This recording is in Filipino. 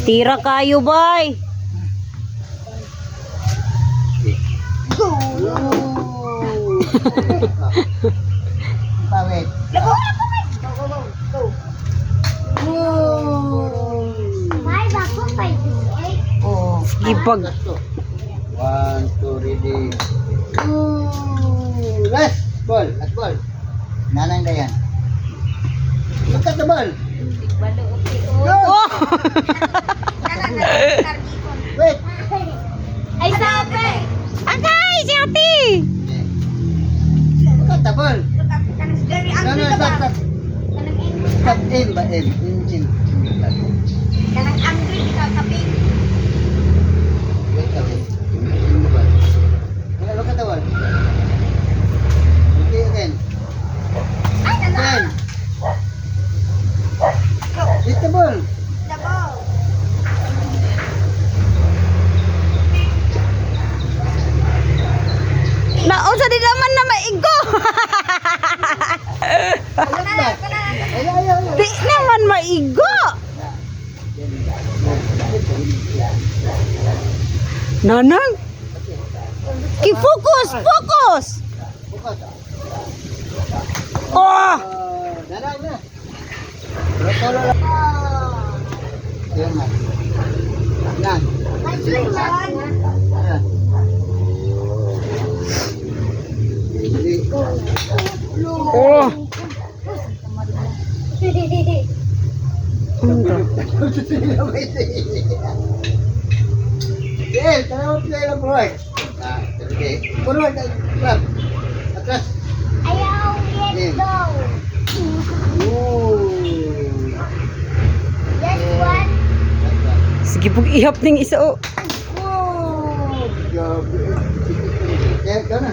Tira kayo, bay. Go! Pawit. Go! Oh. Ipag. 1, 2, ready. Last ball. Last ball. Nanay na yan. Look at the ball. Go! Oh! Wait. Ay, sabi! Agay, si ate. Look at the ball. Kanang very No, angry no, ka ba? stop, stop. Stop. In ba? In. Kanang angry ka, kapi. Wait, wait. In the ball. Look at the ball. Okay, again. Ay, nana! Again. Hit the ball. Dabaw! Nausa di naman na maigo. Ayaw. Di naman maigo. Nanang. Ki-focus, focus. Bukas. Oh! Nanay na. Rotolo lang. Ayan na. Yan. Ayan. Oh! Del, tara mo play lang boy. Okay. Forward, clap. Atras. Ayaw, let's go! Ooh. Just one. Sige pug ihap ning isa oh. Grabe. Eh, ikaw na.